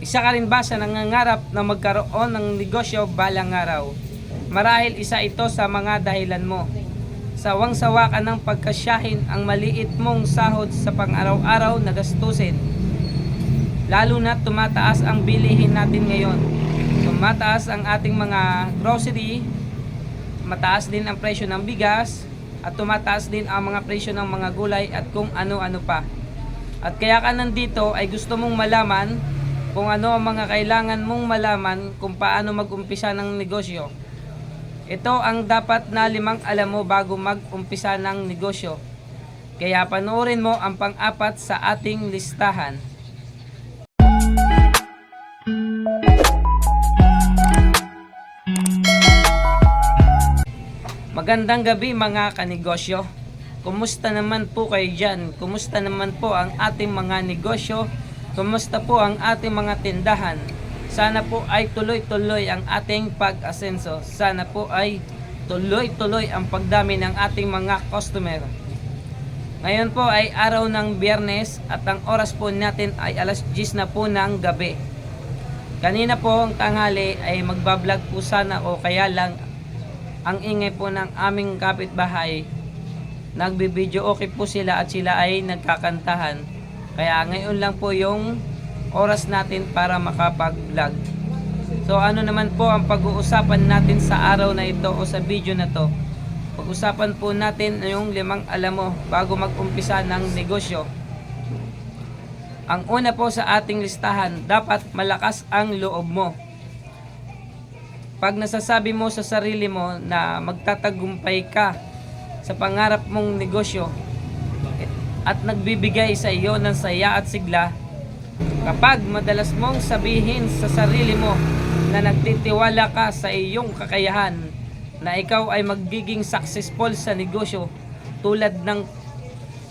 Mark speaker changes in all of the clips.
Speaker 1: Isa ka rin ba sa nangangarap na magkaroon ng negosyo balang araw? Marahil isa ito sa mga dahilan mo. Sawang-sawa ka ng pagkasyahin ang maliit mong sahod sa pang-araw-araw na gastusin. Lalo na tumataas ang bilihin natin ngayon. Tumataas ang ating mga grocery, mataas din ang presyo ng bigas, at tumataas din ang mga presyo ng mga gulay at kung ano-ano pa. At kaya ka nandito ay gusto mong malaman kung ano ang mga kailangan mong malaman kung paano mag-umpisa ng negosyo. Ito ang dapat na 5 alam mo bago mag-umpisa ng negosyo. Kaya panoorin mo ang pang-4 sa ating listahan. Magandang gabi mga kanegosyo. Kumusta naman po kayo dyan? Kumusta naman po ang ating mga negosyo? Kumusta po ang ating mga tindahan? Sana po ay tuloy-tuloy ang ating pag-asenso. Sana po ay tuloy-tuloy ang pagdami ng ating mga customer. Ngayon po ay araw ng Biyernes at ang oras po natin ay alas 10 na po ng gabi. Kanina po ang tanghali ay magbablog po sana o kaya lang ang ingay po ng aming kapitbahay. Nagbibideo okay po sila at sila ay nagkakantahan. Kaya ngayon lang po yung oras natin para makapag-vlog. So ano naman po ang pag-uusapan natin sa araw na ito o sa video na to? Pag-usapan po natin yung 5 alam mo bago mag-umpisa ng negosyo. Ang una po sa ating listahan, dapat malakas ang loob mo. Pag nasasabi mo sa sarili mo na magtatagumpay ka sa pangarap mong negosyo at nagbibigay sa iyo ng saya at sigla, kapag madalas mong sabihin sa sarili mo na nagtitiwala ka sa iyong kakayahan na ikaw ay magiging successful sa negosyo, tulad ng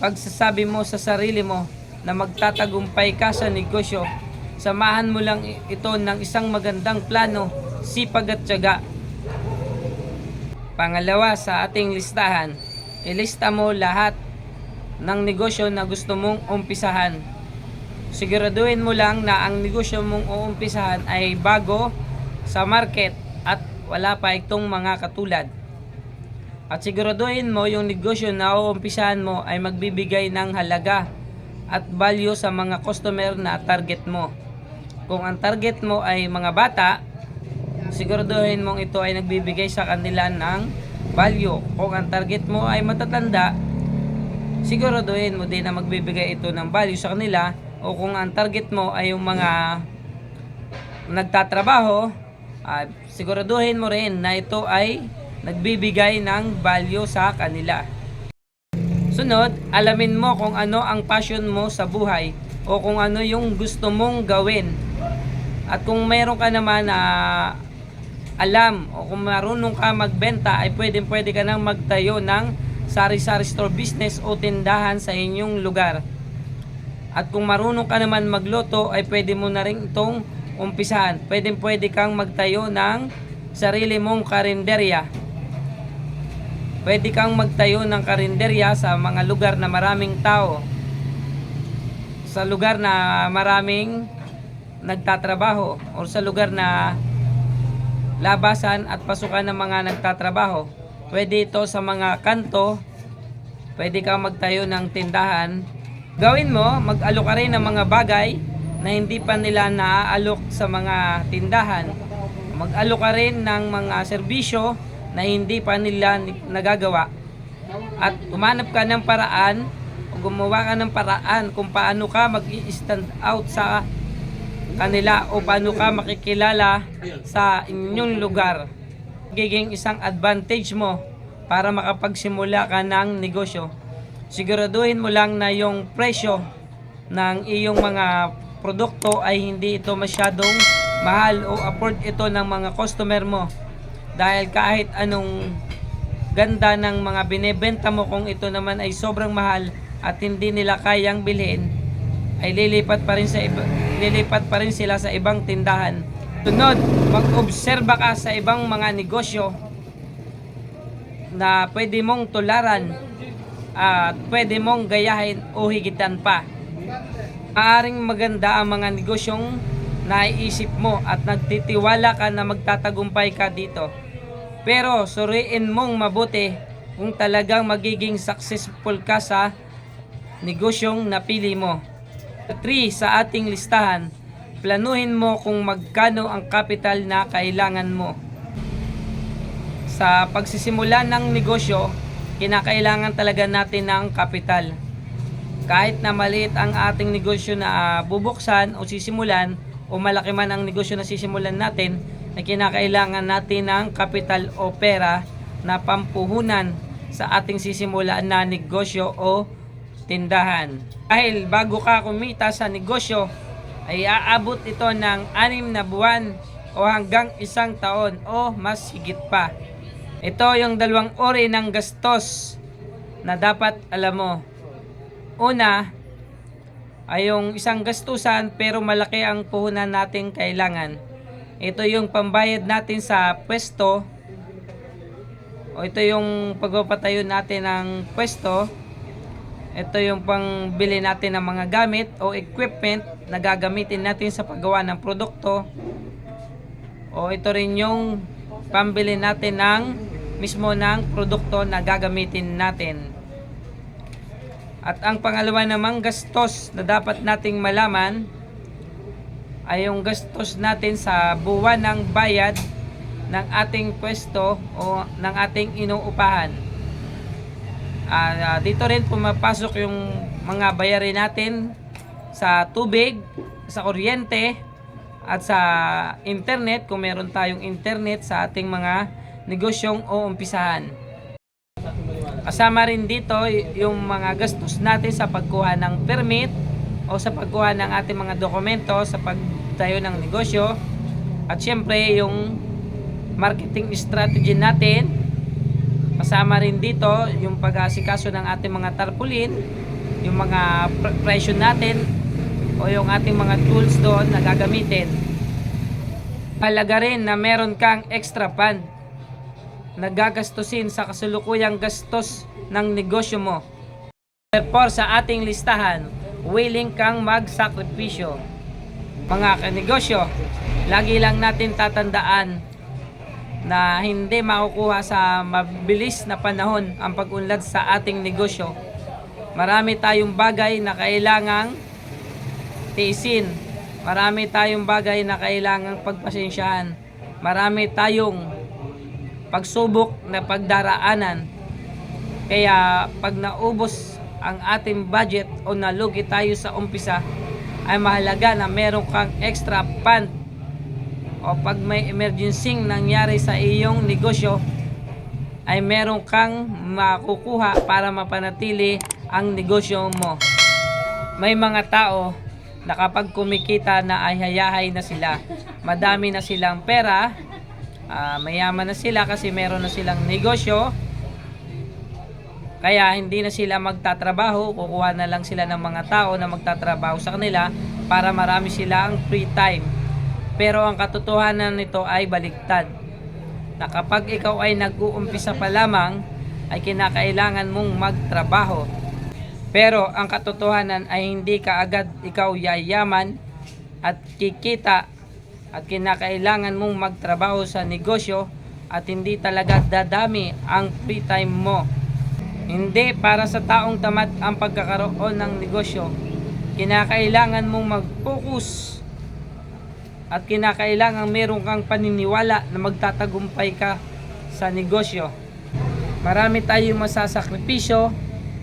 Speaker 1: pagsasabi mo sa sarili mo na magtatagumpay ka sa negosyo, samahan mo lang ito ng isang magandang plano, sipag at tiyaga. Pangalawa sa ating listahan, ilista mo lahat ng negosyo na gusto mong umpisahan. Siguraduhin mo lang na ang negosyo mong uumpisahan ay bago sa market at wala pa itong mga katulad. At siguraduhin mo yung negosyo na uumpisahan mo ay magbibigay ng halaga at value sa mga customer na target mo. Kung ang target mo ay mga bata, siguraduhin mong ito ay nagbibigay sa kanila ng value. Kung ang target mo ay matatanda, siguraduhin mo din na magbibigay ito ng value sa kanila. O kung ang target mo ay yung mga nagtatrabaho, siguraduhin mo rin na ito ay nagbibigay ng value sa kanila. Sunod, alamin mo kung ano ang passion mo sa buhay o kung ano yung gusto mong gawin. At kung mayroon ka naman na alam o kung marunong ka magbenta, ay pwede ka nang magtayo ng sari-sari store business o tindahan sa inyong lugar. At kung marunong ka naman magluto, ay pwede mo na rin itong umpisahan. Pwede kang magtayo ng sarili mong karinderya. Pwede kang magtayo ng karinderya sa mga lugar na maraming tao. Sa lugar na maraming nagtatrabaho o sa lugar na labasan at pasukan ng mga nagtatrabaho. Pwede ito sa mga kanto. Pwede kang magtayo ng tindahan. Gawin mo, mag-alok ka rin ng mga bagay na hindi pa nila naaalok sa mga tindahan. Mag-alok ka rin ng mga serbisyo na hindi pa nila nagagawa. At umanap ka ng paraan o gumawa ka ng paraan kung paano ka mag-i-stand out sa kanila o paano ka makikilala sa inyong lugar. Giging isang advantage mo para makapagsimula ka ng negosyo. Siguraduhin mo lang na yung presyo ng iyong mga produkto ay hindi ito masyadong mahal o afford ito ng mga customer mo. Dahil kahit anong ganda ng mga binebenta mo, kung ito naman ay sobrang mahal at hindi nila kayang bilhin, ay lilipat pa rin sila sa ibang tindahan. Sunod, mag-obserba ka sa ibang mga negosyo na pwede mong tularan at pwede mong gayahin o higitan pa. Maaring maganda ang mga negosyong naiisip mo at nagtitiwala ka na magtatagumpay ka dito. Pero suriin mong mabuti kung talagang magiging successful ka sa negosyong napili mo. 3 sa ating listahan, planuhin mo kung magkano ang kapital na kailangan mo. Sa pagsisimula ng negosyo, kinakailangan talaga natin ng kapital. Kahit na maliit ang ating negosyo na bubuksan o sisimulan, o malaki man ang negosyo na sisimulan natin, na kinakailangan natin ng kapital o pera na pampuhunan sa ating sisimulan na negosyo o tindahan. Dahil bago ka kumita sa negosyo, ay aabot ito ng 6 na buwan o hanggang 1 taon o mas higit pa. Ito yung 2 uri ng gastos na dapat alam mo. Una ay yung isang gastusan pero malaki ang puhunan natin kailangan. Ito yung pambayad natin sa pwesto, o ito yung pagpapatayo natin ng pwesto. Ito yung pangbili natin ng mga gamit o equipment na gagamitin natin sa paggawa ng produkto. O ito rin yung pambili natin ng mismo ng produkto na gagamitin natin. At ang pangalawa namang gastos na dapat nating malaman ay yung gastos natin sa buwan ng bayad ng ating pwesto o ng ating inuupahan. Dito rin pumapasok yung mga bayarin natin sa tubig, sa kuryente, at sa internet kung meron tayong internet sa ating mga negosyong uumpisahan. Kasama rin dito yung mga gastos natin sa pagkuha ng permit o sa pagkuha ng ating mga dokumento sa pagtayo ng negosyo. At syempre yung marketing strategy natin. Kasama rin dito yung pag-aasikaso ng ating mga tarpaulin, yung mga presyo natin o yung ating mga tools doon na gagamitin. Halaga rin na meron kang extra fund na gagastusin sa kasalukuyang gastos ng negosyo mo. Therefore, sa ating listahan, willing kang magsakripisyo. Mga kanegosyo, lagi lang natin tatandaan na hindi makukuha sa mabilis na panahon ang pag-unlad sa ating negosyo. Marami tayong bagay na kailangang tiisin. Marami tayong bagay na kailangang pagpasensyahan. Marami tayong pagsubok na pagdaraanan. Kaya pag naubos ang ating budget o nalugi tayo sa umpisa, ay mahalaga na meron kang extra fund o pag may emergency nangyari sa iyong negosyo ay meron kang makukuha para mapanatili ang negosyo mo. May mga tao na kapag kumikita na ay hayahay na sila, madami na silang pera, mayaman na sila kasi meron na silang negosyo, kaya hindi na sila magtatrabaho, kukuha na lang sila ng mga tao na magtatrabaho sa kanila para marami silang free time. Pero ang katotohanan nito ay baligtad, na kapag ikaw ay nag-uumpisa pa lamang ay kinakailangan mong magtrabaho. Pero ang katotohanan ay hindi kaagad ikaw yayaman at kikita at kinakailangan mong magtrabaho sa negosyo at hindi talaga dadami ang free time mo. Hindi para sa taong tamad ang pagkakaroon ng negosyo. Kinakailangan mong mag-focus at kinakailangan meron kang paniniwala na magtatagumpay ka sa negosyo. Marami tayong masasakripisyo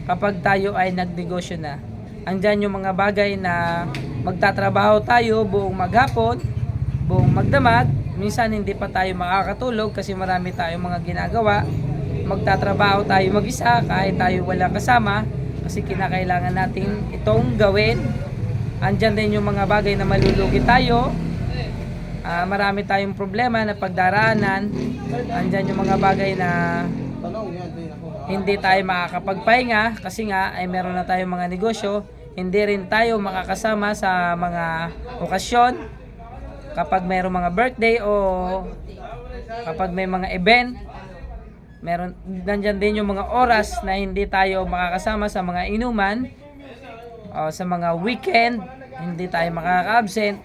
Speaker 1: kapag tayo ay nagnegosyo na. Andyan yung mga bagay na magtatrabaho tayo buong maghapon, buong magdamag, minsan hindi pa tayo makakatulog kasi marami tayong mga ginagawa. Magtatrabaho tayo mag-isa kahit tayo walang kasama kasi kinakailangan natin itong gawin. Andyan din yung mga bagay na malulugi tayo. Marami tayong problema na pagdaraanan. Andyan yung mga bagay na hindi tayo makakapagpahinga kasi nga ay meron na tayong mga negosyo. Hindi rin tayo makakasama sa mga okasyon kapag mayroong mga birthday o kapag may mga event. Nandyan din yung mga oras na hindi tayo makakasama sa mga inuman o sa mga weekend, hindi tayo makaka-absent.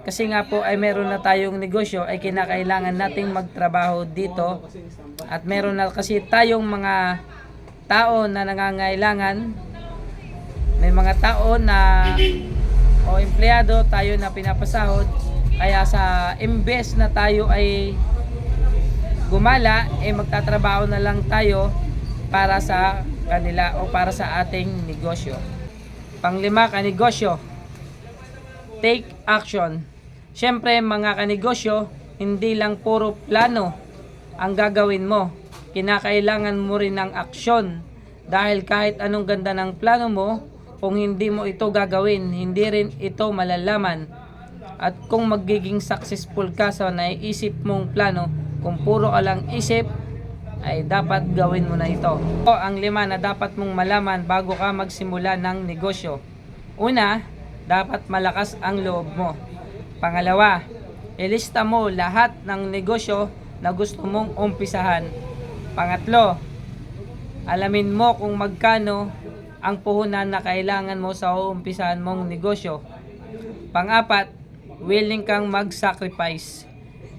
Speaker 1: Kasi nga po ay meron na tayong negosyo, ay kinakailangan nating magtrabaho dito. At meron na kasi tayong mga tao na nangangailangan. May mga tao na o empleyado tayo na pinapasahod. Kaya sa imbes na tayo ay gumala, magtatrabaho na lang tayo para sa kanila o para sa ating negosyo. Panglima, kanegosyo, take action. Siyempre mga kanegosyo, hindi lang puro plano ang gagawin mo. Kinakailangan mo rin ng aksyon. Dahil kahit anong ganda ng plano mo, kung hindi mo ito gagawin, hindi rin ito malalaman. At kung magiging successful ka sa naiisip mong plano, kung puro ka lang isip, ay dapat gawin mo na ito. Ito ang 5 na dapat mong malaman bago ka magsimula ng negosyo. Una, dapat malakas ang loob mo. Pangalawa, ilista mo lahat ng negosyo na gusto mong umpisahan. Pangatlo, alamin mo kung magkano ang puhunan na kailangan mo sa uumpisahan mong negosyo. Pang-apat, willing kang mag-sacrifice.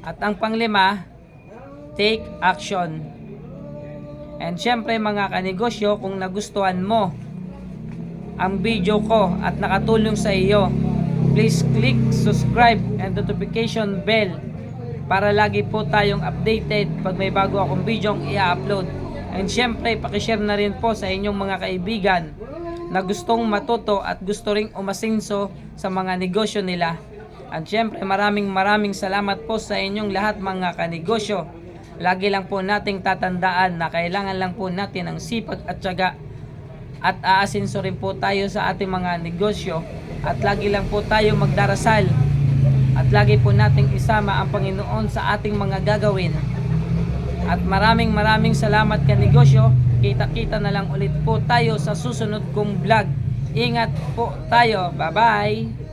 Speaker 1: At ang pang-5, take action. And syempre mga kanegosyo, kung nagustuhan mo ang video ko at nakatulong sa iyo, please click subscribe and notification bell para lagi po tayong updated pag may bago akong video i-upload. And syempre, pakishare na rin po sa inyong mga kaibigan na gustong matuto at gusto ring umasinso sa mga negosyo nila. At syempre, maraming salamat po sa inyong lahat mga kanegosyo. Lagi lang po nating tatandaan na kailangan lang po natin ng sipag at tiyaga at aasinso rin po tayo sa ating mga negosyo. At lagi lang po tayo magdarasal at lagi po nating isama ang Panginoon sa ating mga gagawin. At maraming salamat kanegosyo. Kita-kita na lang ulit po tayo sa susunod kong vlog. Ingat po tayo. Bye-bye!